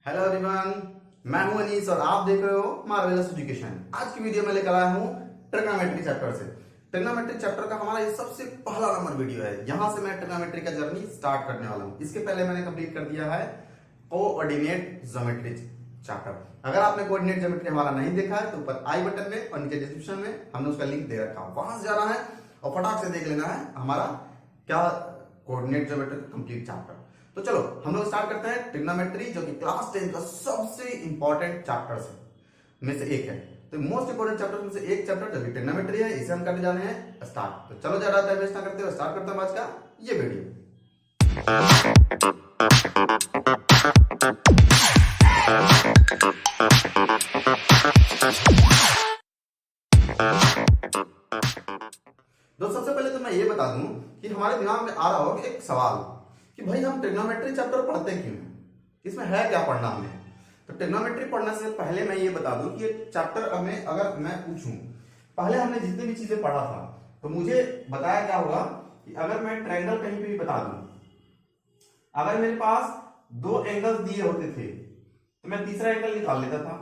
Hello everyone, मैं हूं अनीस और आप देख रहे हो मार्वेलस एजुकेशन। आज की वीडियो में लेकर आया हूं ट्रिग्नोमेट्री चैप्टर से। ट्रिग्नोमेट्री चैप्टर का हमारा ये सबसे पहला नंबर वीडियो है। यहां से मैं ट्रिग्नोमेट्री का जर्नी स्टार्ट करने वाला हूं। इसके पहले मैंने कंप्लीट कर दिया है कोऑर्डिनेट ज्योमेट्री चैप्टर। अगर आपने कोऑर्डिनेट ज्योमेट्री हमारा नहीं देखा है तो ऊपर आई बटन में और नीचे डिस्क्रिप्शन में हमने उसका लिंक दे रखा है, वहां से जाना है और फटाक से देख लेना है हमारा क्या कोऑर्डिनेट ज्योमेट्री कंप्लीट चैप्टर। तो चलो हम लोग स्टार्ट करते हैं ट्रिग्नोमेट्री, जो कि क्लास 10 का सबसे इंपॉर्टेंट चैप्टर में से एक है। तो मोस्ट इंपॉर्टेंट चैप्टर में से एक चैप्टर जो कि ट्रिग्नोमेट्री है, इसे हम करने जा रहे हैं स्टार्ट। तो चलो ज्यादा टाइम वेस्ट ना करते हुए स्टार्ट करते हैं आज का ये वीडियो। तो सबसे पहले तो मैं ये बता दूं कि हमारे दिमाग में आ रहा होगा एक सवाल कि भाई हम ट्रिग्नोमेट्री चैप्टर पढ़ते क्यों हैं, इसमें है क्या पढ़ना हमें। तो ट्रिग्नोमेट्री पढ़ने से पहले मैं ये बता दूं कि ये चैप्टर में अगर मैं पूछूं, पहले हमने जितनी भी चीजें पढ़ा था तो मुझे बताया क्या होगा कि अगर मैं ट्रायंगल कहीं पे भी बता दूं, अगर मेरे पास दो एंगल्स दिए होते थे तो मैं तीसरा एंगल निकाल लेता था।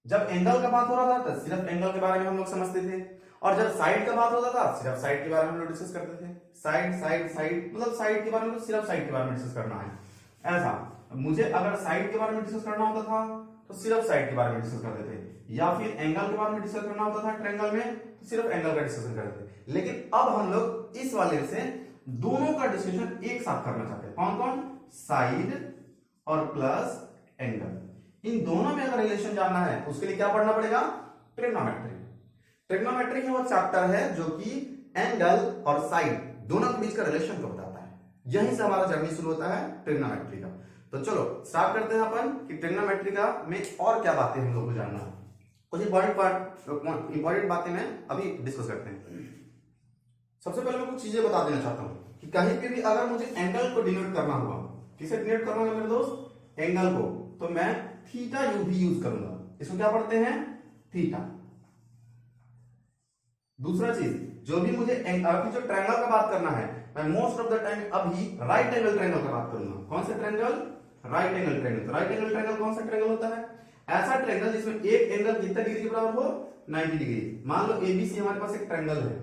जब एंगल का बात हो रहा था तो सिर्फ एंगल के बारे में हम लोग समझते थे, और जब साइड का बात होता था सिर्फ साइड के बारे में हम लोग डिस्कस करते थे। साइड साइड साइड मतलब साइड के बारे में तो सिर्फ साइड के बारे में डिस्कस करना है। ऐसा मुझे अगर साइड के बारे में डिस्कस करना होता था तो सिर्फ साइड के बारे में डिस्कस करते थे, या फिर एंगल के बारे में डिस्कस करना होता था ट्रायंगल में तो सिर्फ एंगल का डिस्कशन करते थे। लेकिन अब हम लोग इस वाले से दोनों का डिस्कशन एक साथ करना चाहते हैं। कौन कौन? साइड और प्लस एंगल। इन दोनों में अगर रिलेशन जानना है तो उसके लिए क्या पढ़ना पड़ेगा? ट्रिग्नोमेट्री। ट्रिग्नोमेट्री ही वो चैप्टर है जो कि एंगल और साइड दोनों के बीच का रिलेशन को बताता है। यहीं से हमारा जर्नी शुरू होता है ट्रिग्नोमेट्री का। तो चलो स्टार्ट करते हैं अपन कि ट्रिग्नोमेट्री का में और क्या बातें हम लोग को जानना है। कुछ इंपॉर्टेंट बातें मैं अभी डिस्कस करते हैं। सबसे पहले मैं कुछ चीजें बता देना चाहता हूं कि कहीं पे भी अगर मुझे एंगल को डिनोट करना हुआ, किसे डिनोट करना होगा मेरे दोस्त? एंगल को, तो मैं थीटा यू भी यूज करूंगा। इसको क्या पढ़ते हैं? थीटा। दूसरा चीज, जो भी मुझे अभी जो ट्रायंगल का बात करना है, मैं मोस्ट ऑफ द टाइम अभी राइट एंगल ट्रायंगल का बात करूंगा। कौन सा ट्रायंगल? Right angle triangle. तो राइट एंगल ट्रायंगल कौन सा ट्रायंगल होता है? ऐसा ट्रायंगल जिसमें एक एंगल कितना डिग्री के बराबर हो? 90 डिग्री। मान लो एबीसी हमारे पास एक ट्रायंगल है,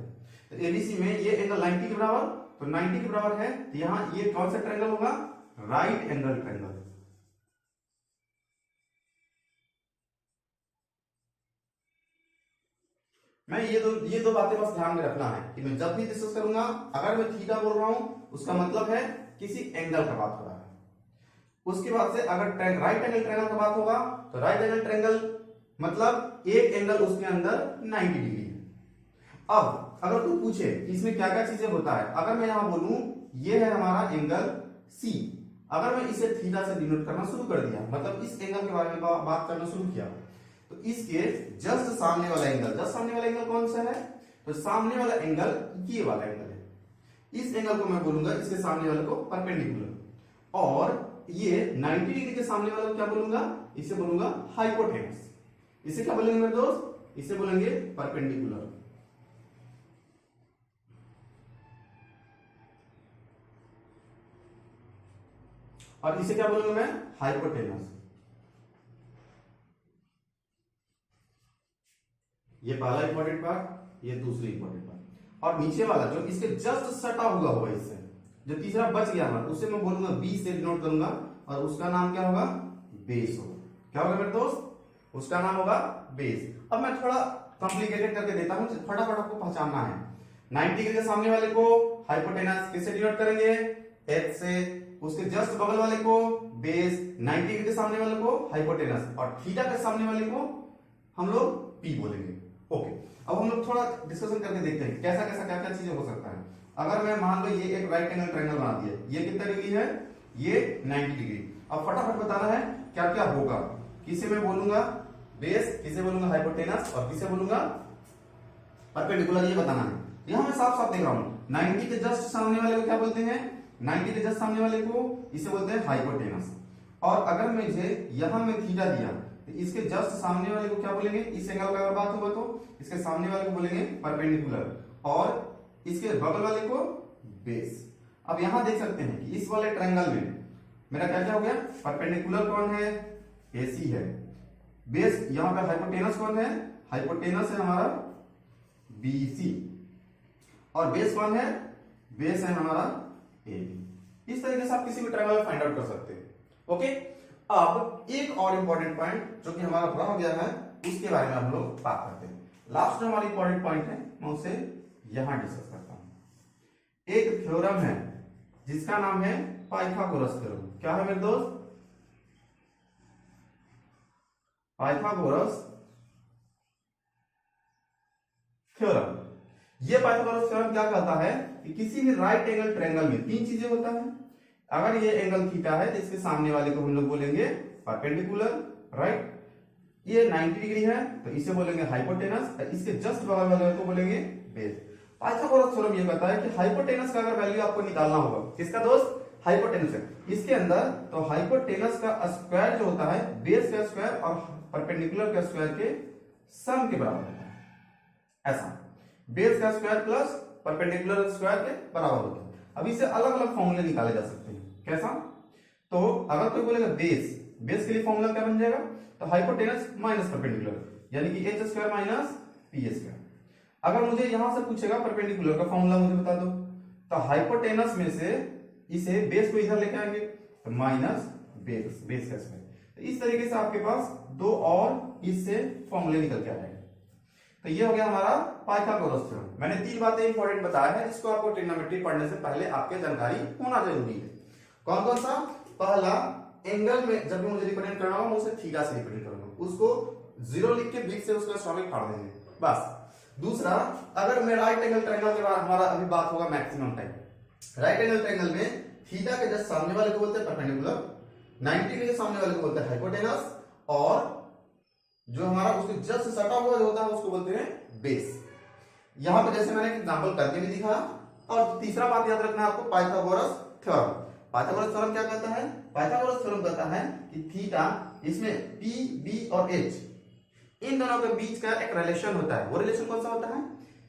तो एबीसी में ये एंगल 90 के बराबर, तो 90 के बराबर है, तो यहां ये कौन सा ट्रायंगल होगा? Right angle triangle. मैं ये दो बातें बस ध्यान में रखना है कि मैं जब भी डिस्कस करूंगा, अगर मैं थीटा बोल रहा हूं उसका मतलब है किसी एंगल का बात हो रहा है। उसके बाद से अगर राइट एंगल ट्रायंगल का बात होगा तो राइट एंगल ट्रायंगल मतलब एक एंगल उसके अंदर 90 डिग्री है। अब अगर तू पूछे कि इसमें क्या क्या चीजें होता है, अगर मैं यहां बोलूं ये है हमारा एंगल सी, अगर मैं इसे थीटा से डिनोट करना शुरू कर दिया, मतलब इस एंगल के बारे में बात करना शुरू किया, तो इसके जस्ट सामने वाला एंगल, जस्ट सामने वाला एंगल कौन सा है? तो सामने वाला एंगल ये वाला एंगल है। इस एंगल को मैं बोलूंगा इसके सामने वाले को परपेंडिकुलर, और ये 90 डिग्री के सामने वाले को क्या बोलूंगा? इसे बोलूंगा हाइपोटेनस। इसे क्या बोलेंगे मेरे दोस्त? इसे बोलेंगे परपेंडिकुलर। और इसे क्या बोलूंगा मैं? हाइपोटेनस। ये पहला इंपॉर्टेंट पार्ट, ये दूसरी इंपॉर्टेंट पार्ट। और नीचे वाला जो इसके जस्ट सटा हुआ होगा, इससे जो तीसरा बच गया हमारा, उसे मैं बोलूंगा बी से डिनोट करूंगा, और उसका नाम क्या होगा? बेस होगा। क्या होगा मेरे दोस्त? उसका नाम होगा बेस। अब मैं थोड़ा कॉम्प्लिकेटेड करके देता हूं, फटाफट आपको पहचानना है। 90 डिग्री के सामने वाले को हाइपोटेनस किससे डिनोट करेंगे? एच से। उसके जस्ट बगल वाले को बेस, 90 डिग्री के सामने वाले को हाइपोटेनस, और थीटा के सामने वाले को हम लोग पी बोलेंगे। ओके, अब हम लोग थोड़ा डिस्कशन करके देखते हैं कैसा कैसा क्या क्या चीजें हो सकता है। अगर मैं मान लो ये एक राइट एंगल ट्रायंगल बना दिया, ये कितना डिग्री है? ये 90 डिग्री। अब फटाफट बताना है क्या क्या होगा। किसे मैं बोलूंगा? बेस, किसे बोलूंगा? हाइपोटेनस, और किसे बोलूंगा? परपेंडिकुलर। ये बताना है। यहां मैं साफ साफ देख रहा हूं, 90 के जस्ट सामने वाले को क्या बोलते हैं? 90 के जस्ट सामने वाले को इसे बोलते हैं हाइपोटेनस। और अगर मुझे यहां में थीटा दिया तो इसके जस्ट सामने वाले को क्या बोलेंगे? इस एंगल का अगर बात होगा तो इसके सामने वाले को बोलेंगे परपेंडिकुलर, और इसके बगल वाले को बेस। अब यहां देख सकते हैं कि इस वाले ट्रायंगल में मेरा क्या क्या हो गया, परपेंडिकुलर कौन है, AC है, बेस यहाँ पे हाइपोटेनस कौन है, हाइपोटेनस है हमारा BC, और बेस कौन है, बेस है हमारा AB। इस तरीके से आप किसी भी ट्रायंगल फाइंड आउट कर सकते हैं। ओके, अब एक और इंपॉर्टेंट पॉइंट जो कि हमारा पूरा हो गया है, उसके बारे में हम लोग बात करते हैं। लास्ट जो हमारी इंपॉर्टेंट पॉइंट है मैं उसे यहां डिस्कस करता हूं। एक थ्योरम है जिसका नाम है पाइथागोरस थ्योरम। क्या है मेरे दोस्त, पाइथागोरस थ्योरम। ये पाइथागोरस थ्योरम क्या कहता है कि किसी भी राइट एंगल ट्रायंगल में तीन चीजें होता है। अगर ये एंगल थीटा है तो इसके सामने वाले को हम लोग बोलेंगे परपेंडिकुलर, राइट। ये 90 डिग्री है तो इसे बोलेंगे हाइपोटेनस, इसके जस्ट बगल वाले को बोलेंगे बेस। पाइथागोरस थ्योरम ये कहता है कि हाइपोटेनस का अगर वैल्यू आपको निकालना होगा, किसका दोस्त, हाइपोटेनस है, इसके अंदर तो हाइपोटेनस का स्क्वायर जो होता है बेस का स्क्वायर और परपेंडिकुलर का स्क्वायर के सम के बराबर होता है। ऐसा बेस का स्क्वायर प्लस परपेंडिकुलर स्क्वायर के बराबर होता है। अब इसे अलग अलग फॉर्मूले निकाले जा सकते हैं। कैसा, तो अगर कोई बोलेगा बेस, बेस के लिए फॉर्मूला क्या बन जाएगा, तो हाइपोटेनस माइनस परपेंडिकुलर, यानी कि h square minus P square. अगर मुझे यहां से पूछेगा परपेंडिकुलर का फॉर्मूला मुझे बता दो, तो हाइपोटेनस में से इसे बेस को इधर लेके आएंगे तो माइनस बेस, बेस का स्क्वायर। तो इस तरीके से आपके पास दो और इससे फॉर्मूले निकल के आ जाएंगे। तो ये हो गया हमारा पाइथागोरस थ्योरम। मैंने तीन बातें इंपॉर्टेंट बताया है, इसको आपको ट्रिग्नोमेट्री पढ़ने से पहले आपके जानकारी होना जरूरी है। कौन कौन सा, पहला एंगल में जब भी मुझे रिप्रेजेंट करना हो उसे थीटा से रिप्रेजेंट करूंगा, उसको 0 लिख के बीच से उसका स्टॉमिक फाड़ देंगे बस। दूसरा, अगर मैं राइट एंगल ट्रायंगल के बारे में हमारा अभी बात होगा maximum time, right angle triangle में थीटा के जस्ट सामने वाले को बोलते हैं परपेंडिकुलर, 90 डिग्री के सामने वाले को बोलते हैं हाइपोटेनस, और जो हमारा उसके जस्ट सटा हुआ जो होता है उसको बोलते हैं बेस। यहां पर जैसे मैंने एग्जांपल करके भी दिखाया। और तीसरा बात याद रखना है आपको, पाइथागोरस थ्योरम। पाइथागोरस थ्योरम क्या कहता है, पाइथागोरस थ्योरम कहता है कि थीटा, इसमें P, B और H इन दोनों के बीच का एक रिलेशन होता है। वो रिलेशन कौन सा होता है,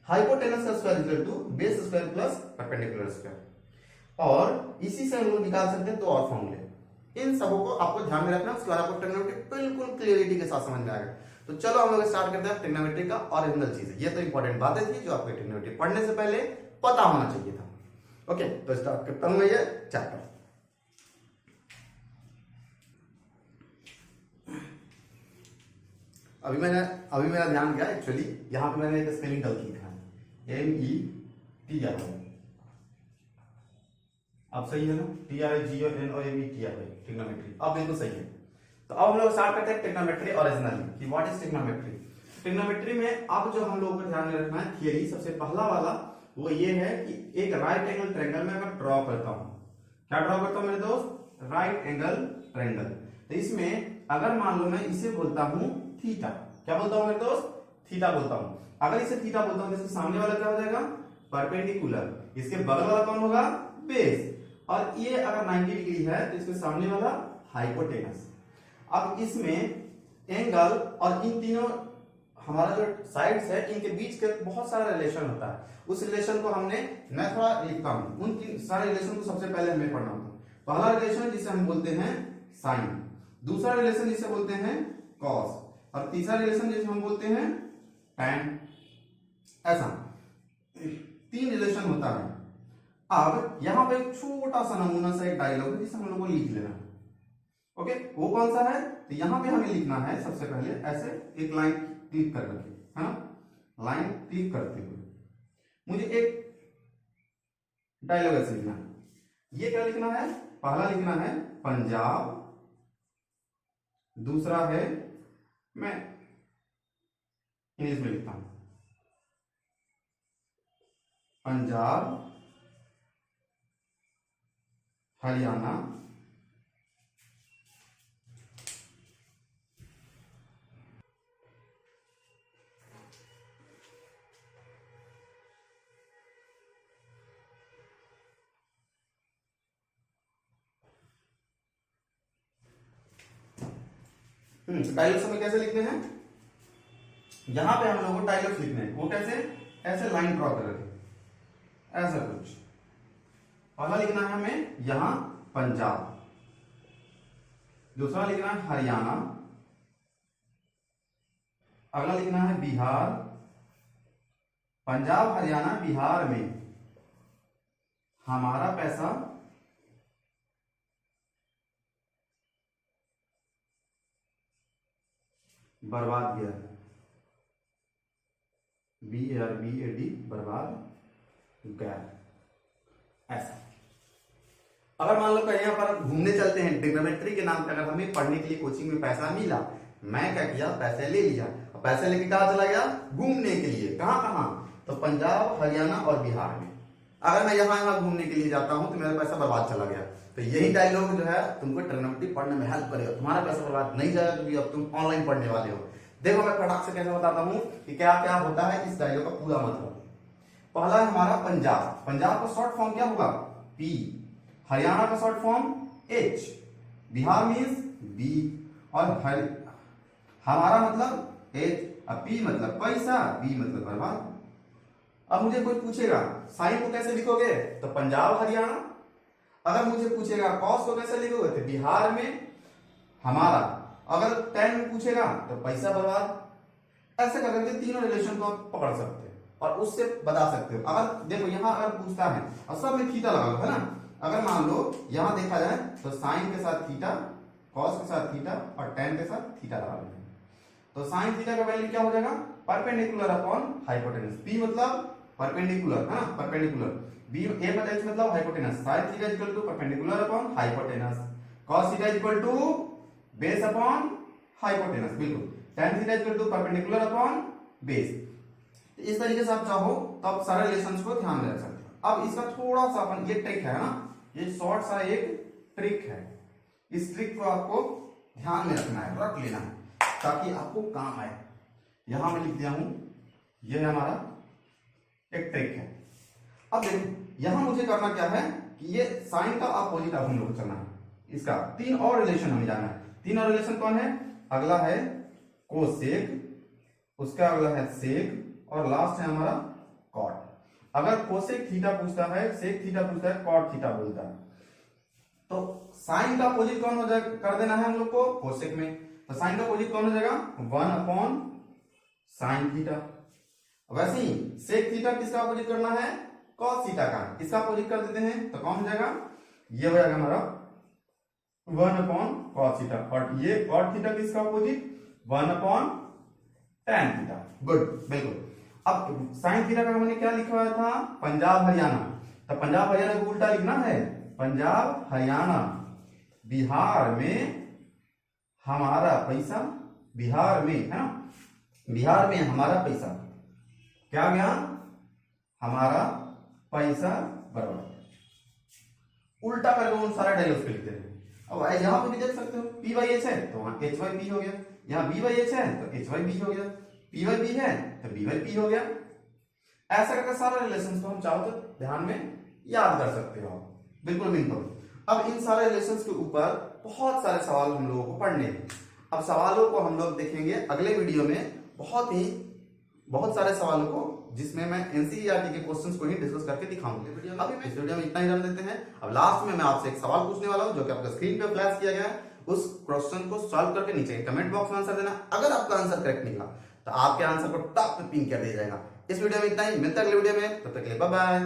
हाइपोटेनस का square equal to base square plus perpendicular square. और इसी से हम लोग निकाल सकते हैं दो और फॉर्मूले। इन सबों को आपको ध्यान में रखना, उसके बाद आपको ट्रिग्नोमेट्री बिल्कुल क्लियरिटी के साथ समझ में आएगा। तो चलो हम लोग स्टार्ट करते हैं ट्रिग्नोमेट्री का ओरिजिनल चीज। ये तो इंपॉर्टेंट बातें थी जो आपको ट्रिग्नोमेट्री पढ़ने से पहले पता होना चाहिए था। ओके, तो स्टार्ट करता हूं मैं ये चैप्टर। अभी मेरा ध्यान गया एक्चुअली, यहां पे मैंने एक स्पेलिंग गलत लिखा है, METRI। अब सही है ना, TRIGNOMETRI, ट्रिग्नोमेट्री अब बिल्कुल सही है। तो अब हम लोग स्टार्ट करते हैं ट्रिग्नोमेट्री ओरिजिनली कि व्हाट इज ट्रिग्नोमेट्री। ट्रिग्नोमेट्री में अब जो हम लोगों को ध्यान में रखना है थियरी, सबसे पहला वाला वो ये है कि एक राइट एंगल ट्रायंगल में मैं ड्रॉ करता हूं। क्या ड्रॉ करता हूं मेरे दोस्त, राइट एंगल ट्रायंगल। तो इसमें अगर मान लो मैं इसे बोलता हूं थीटा, क्या बोलता हूं मेरे दोस्त, थीटा बोलता हूं। अगर इसे थीटा बोलता हूं तो इसके सामने वाला क्या हो जाएगा, परपेंडिकुलर, इसके बगल वाला कौन होगा, बेस, और ये अगर 90 डिग्री है तो इसके सामने वाला हाइपोटेनस। अब इसमें एंगल और इन तीनों हमारा जो साइड्स है इनके बीच के बहुत सारा रिलेशन होता है। उस रिलेशन को हमने, मैं थोड़ा लिखता हूं, उन सारे रिलेशन को सबसे पहले हमें पढ़ना होता है। पहला रिलेशन जिसे हम बोलते हैं साइन, दूसरा रिलेशन जिसे बोलते हैं कॉस, और तीसरा रिलेशन जिसे हम बोलते हैं टैन। ऐसा 3 रिलेशन होता है। अब यहां पे एक छोटा सा नमूना सा एक डायलॉग है जिसे हम लोग को लिख लेना है। ओके, वो कौन सा है, तो यहां पे हमें लिखना है सबसे पहले ऐसे एक लाइन क्लिक करके, है ना, लाइन क्लिक करते हुए मुझे एक डायलॉग ऐसे लिखना है। ये क्या लिखना है, पहला लिखना है पंजाब, दूसरा है, मैं इंग्लिश में लिखता हूं, पंजाब, हरियाणा, डायलॉग्स हमें कैसे लिखने हैं, यहां पे हम लोगों को डायलॉग्स लिखने हैं। वो कैसे, ऐसे लाइन ड्रॉ करके ऐसा कुछ। पहला लिखना है हमें यहां पंजाब, दूसरा लिखना है हरियाणा, अगला लिखना है बिहार। पंजाब, हरियाणा, बिहार में हमारा पैसा बर्बाद गया। BRBAD, बर्बाद गया। ऐसा अगर मान लो कहीं यहाँ पर घूमने चलते हैं, ट्रिग्नोमेट्री के नाम पे अगर हमें पढ़ने के लिए कोचिंग में पैसा मिला, मैं क्या किया, पैसे ले लिया, पैसे लेके कहा चला गया, घूमने के लिए। कहाँ कहाँ? तो पंजाब, हरियाणा और बिहार में। अगर मैं यहाँ घूमने के लिए जाता हूँ तो मेरा पैसा बर्बाद चला गया। तो यही डायलॉग जो है तुमको ट्रिग्नोमेट्री पढ़ने में हेल्प करेगा, तुम्हारा पैसा बर्बाद नहीं जाएगा, क्योंकि अब तुम ऑनलाइन पढ़ने वाले हो। देखो मैं फटाक से कैसे बताता हूँ कि क्या क्या होता है इस डायलॉग का पूरा मतलब। पहला है हमारा पंजाब। पंजाब का शॉर्ट फॉर्म क्या होगा? P। हरियाणा का short form H। Bihar means B। और हमारा मतलब H, P मतलब पैसा, B मतलब बर्बाद। अब मुझे कोई पूछेगा साइन को कैसे लिखोगे, तो पंजाब हरियाणा। अगर मुझे पूछेगा कॉस को कैसे लिखोगे, तो बिहार में हमारा। अगर टेन में पूछेगा तो पैसा बर्बाद। ऐसे करके तीनों रिलेशन को आप पकड़ सकते हो और उससे बता सकते हो। अगर देखो यहाँ अगर पूछता है और सब में थीटा लगा लो, है ना। अगर मान लो यहाँ देखा जाए तो साइन के साथ थीटा, कॉस के साथ थीटा और टेन के साथ थीटा लगा लो, तो साइन थीटा का वैल्यू क्या हो जाएगा? Perpendicular upon hypotenuse. P मतलब परपेंडिकुलर, है ना, परपेंडिकुलर। B A मतलब H मतलब hypotenuse. Sine theta equal to perpendicular upon hypotenuse. Cos theta equal to base upon hypotenuse, बिल्कुल। tan theta equal to perpendicular upon base. इस तरीके से आप चाहो तो आप सारे रिलेशंस को ध्यान में रख सकते हो। अब इसका थोड़ा सा अपन, ये ट्रिक है ना, ये शॉर्ट सा एक ट्रिक है। इस ट्रिक को आपको ध्यान में रखना है, रख लेना है ताकि आपको काम आए। यहां मैं लिख दिया हूं, ये हमारा एक ट्रिक है। अब देखो यहां मुझे करना क्या है कि ये साइन का अपोजिट अब हम लोग चलना है। इसका तीन और रिलेशन हमें जाना है। तीन और रिलेशन कौन है? अगला है कोसेक, उसका अगला है सेक और लास्ट है हमारा कॉट। अगर कोसेक थीटा पूछता है, सेक थीटा पूछता है, कॉट थीटा बोलता है, तो साइन का अपोजिट कौन हो जाएगा? कर देना है हम लोग को कोसेक में। तो साइन का अपोजिट कौन हो जाएगा? 1 अपॉन साइन थीटा। वैसे ही सेक थीटा किसका अपोजिट करना है? कॉस थीटा का। इसका अपोजिट कर देते हैं तो कौन हो जाएगा? ये हो जाएगा हमारा 1 अपॉन कॉस थीटा। और ये कॉट थीटा किसका opposite? 1 upon tan theta. Good, बिल्कुल। अब साइन थीटा का हमने क्या लिखा हुआ था? पंजाब हरियाणा। तो पंजाब हरियाणा को उल्टा लिखना है, पंजाब हरियाणा, बिहार में हमारा पैसा, बिहार में, है ना, बिहार में हमारा पैसा क्या गया? हमारा पैसा बराबर। उल्टा करके उन सारे डायलॉग्स पे लिखते हैं। अब यहां पे भी देख सकते हो P बाई H है तो वहां H बाई P हो गया, यहाँ B बाई H है तो H बाई B हो गया, P बाई B है तो B बाई P हो गया। ऐसा करके सारे रिलेशंस को हम चाहो तो ध्यान में याद कर सकते हो, बिल्कुल बिल्कुल। अब इन सारे रिलेशंस के ऊपर बहुत सारे सवाल हम लोगों को पढ़ने हैं। अब सवालों को हम लोग देखेंगे अगले वीडियो में, बहुत सारे सवालों को, जिसमें मैं एनसीईआरटी के क्वेश्चंस को ही डिस्कस करके दिखाऊंगा। अब इस वीडियो में इतना ही जान देते हैं। अब लास्ट में मैं आपसे एक सवाल पूछने वाला हूं जो कि आपका स्क्रीन पे फ्लैश किया गया है। उस क्वेश्चन को सॉल्व करके नीचे कमेंट बॉक्स में आंसर देना। अगर आपका आंसर करेक्ट निकला तो आपके आंसर को टॉप पे पिन कर दिया जाएगा। इस वीडियो में इतना ही, मिलता है अगले वीडियो में, तब तक के लिए बाय बाय।